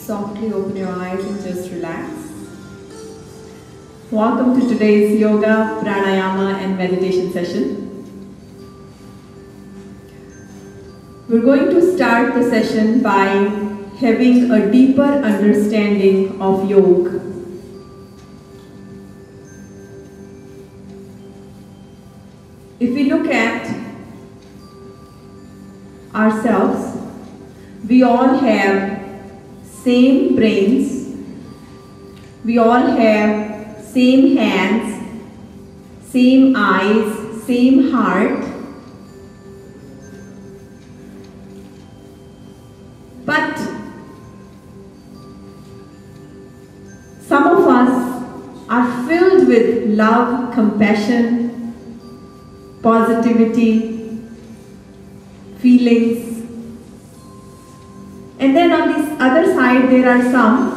Softly open your eyes and just relax. Welcome to today's yoga, pranayama and meditation session. We're going to start the session by having a deeper understanding of yoga. If we look at ourselves, we all have same brains, we all have same hands, same eyes, same heart. But some of us are filled with love, compassion, positivity, feelings. And then on this other side, there are some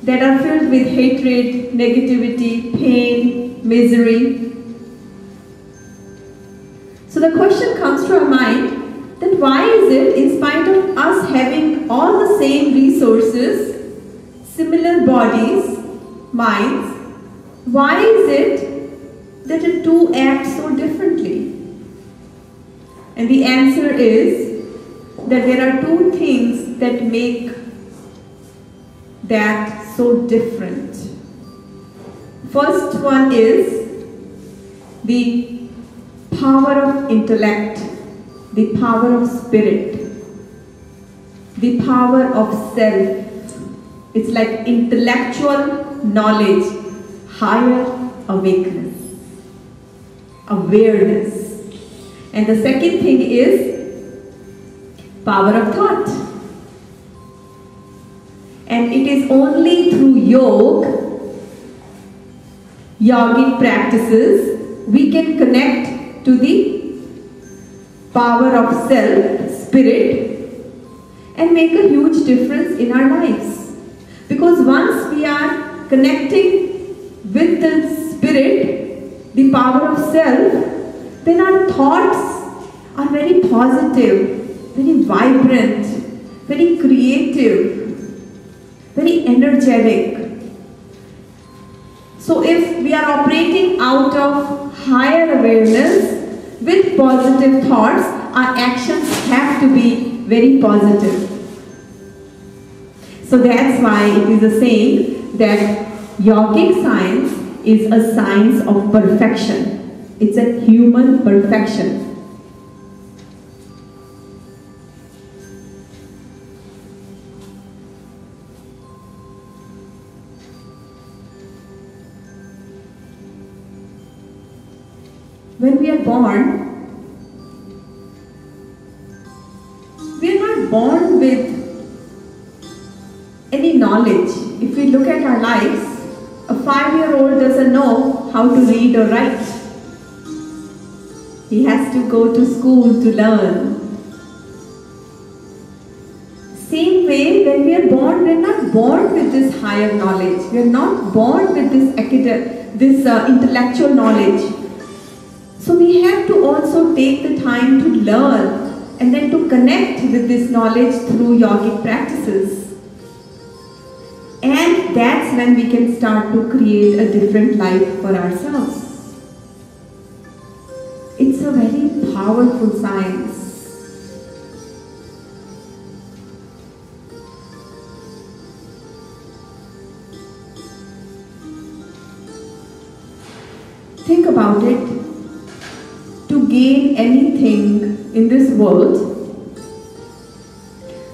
that are filled with hatred, negativity, pain, misery. So the question comes to our mind that why is it, in spite of us having all the same resources, similar bodies, minds, why is it that the two act so differently? And the answer is that there are two things that make that so different. First one is the power of intellect, the power of spirit, the power of self. It's like intellectual knowledge, higher awakeness, awareness. And the second thing is power of thought. And it is only through yogic practices, we can connect to the power of self, spirit, and make a huge difference in our lives. Because once we are connecting with the spirit, the power of self, then our thoughts are very positive, very vibrant, very creative, very energetic. So if we are operating out of higher awareness with positive thoughts, our actions have to be very positive. So that's why it is a saying that yogic science is a science of perfection. It's a human perfection. When we are not born with any knowledge. If we look at our lives, a 5-year-old doesn't know how to read or write. He has to go to school to learn. Same way, when we are born, we are not born with this higher knowledge. We are not born with this intellectual knowledge. So we have to also take the time to learn and then to connect with this knowledge through yogic practices. And that's when we can start to create a different life for ourselves. It's a very powerful science. Think about it. To gain anything in this world,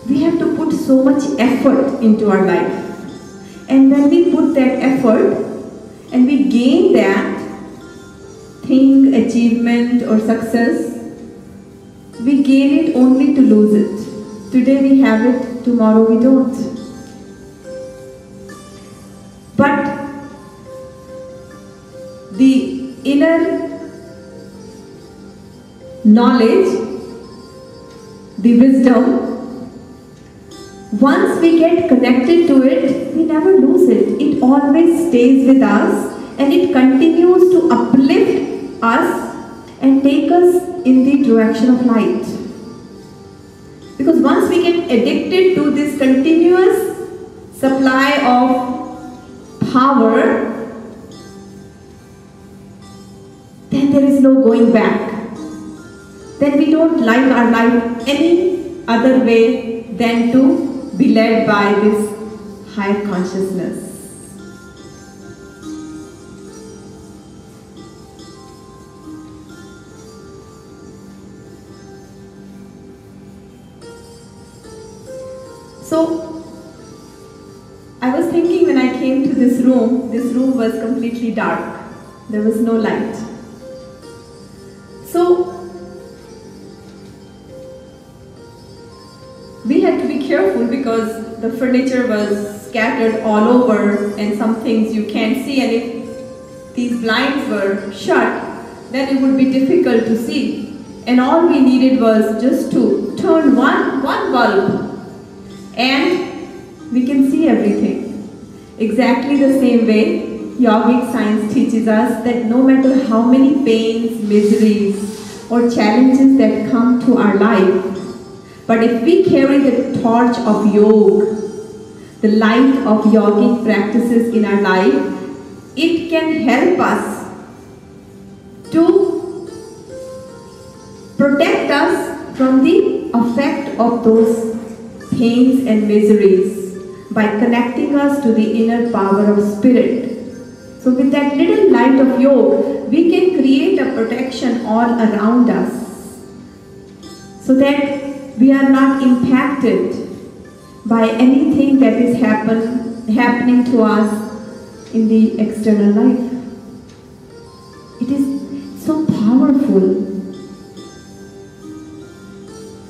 we have to put so much effort into our life. And when we put that effort and we gain that thing, achievement or success, we gain it only to lose it. Today we have it, tomorrow we don't. But the inner knowledge, the wisdom, once we get connected to it, we never lose it. It always stays with us and it continues to uplift us and take us in the direction of light. Because once we get addicted to this continuous supply of power, then there is no going back. Then we don't like our life any other way than to be led by this higher consciousness. So, I was thinking when I came to this room was completely dark. There was no light. So, we had to be careful because the furniture was scattered all over and some things you can't see, and if these blinds were shut, then it would be difficult to see. And all we needed was just to turn one bulb and we can see everything. Exactly the same way yogic science teaches us that no matter how many pains, miseries or challenges that come to our life, but if we carry the torch of yoga, the light of yogic practices in our life, it can help us to protect us from the effect of those pains and miseries by connecting us to the inner power of spirit. So with that little light of yoga, we can create a protection all around us so that we are not impacted by anything that is happening to us in the external life. It is so powerful.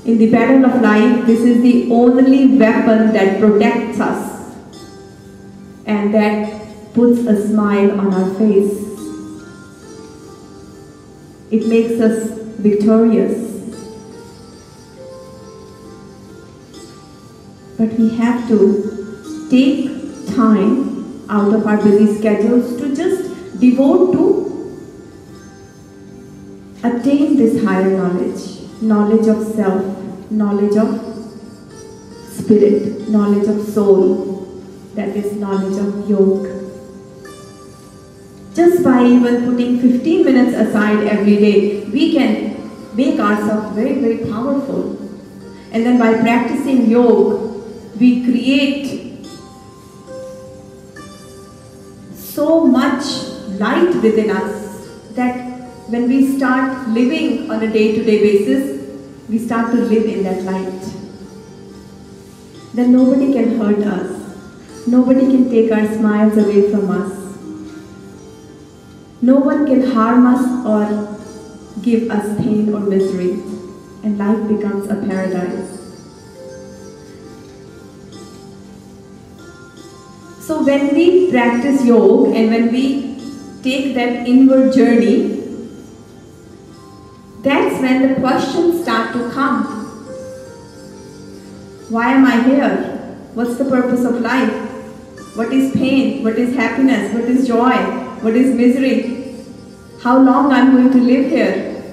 In the battle of life, this is the only weapon that protects us and that puts a smile on our face. It makes us victorious. But we have to take time out of our busy schedules to just devote to attain this higher knowledge. Knowledge of self, knowledge of spirit, knowledge of soul, that is knowledge of yoga. Just by even putting 15 minutes aside every day, we can make ourselves very, very powerful. And then by practicing yoga, we create so much light within us that when we start living on a day-to-day basis, we start to live in that light. Then nobody can hurt us. Nobody can take our smiles away from us. No one can harm us or give us pain or misery. And life becomes a paradise. So when we practice yoga and when we take that inward journey, that's when the questions start to come. Why am I here? What's the purpose of life? What is pain? What is happiness? What is joy? What is misery? How long I'm going to live here?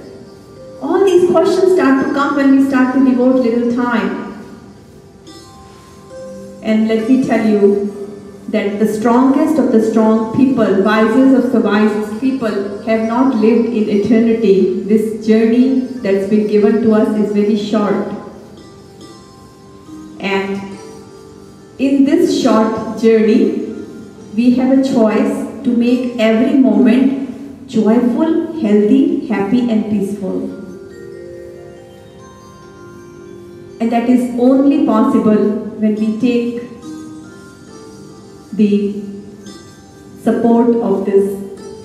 All these questions start to come when we start to devote little time. And let me tell you that the strongest of the strong people, wisest of the wise people have not lived in eternity. This journey that's been given to us is very short. And in this short journey, we have a choice to make every moment joyful, healthy, happy and peaceful. And that is only possible when we take the support of this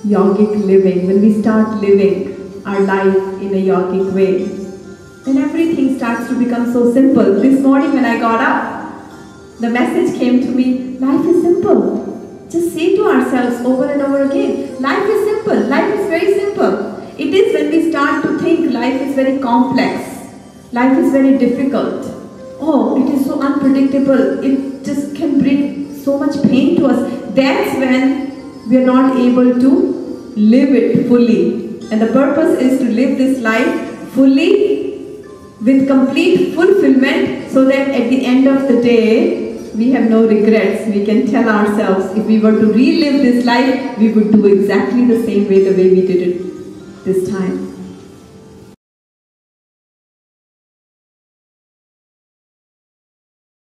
yogic living, when we start living our life in a yogic way. Then everything starts to become so simple. This morning when I got up, the message came to me, life is simple. Just say to ourselves over and over again, life is simple, life is very simple. It is when we start to think life is very complex, life is very difficult. Oh, it is so unpredictable, it just can bring so much pain to us. That's when we are not able to live it fully. And the purpose is to live this life fully with complete fulfillment, so that at the end of the day, we have no regrets. We can tell ourselves, if we were to relive this life, we would do exactly the same way we did it this time.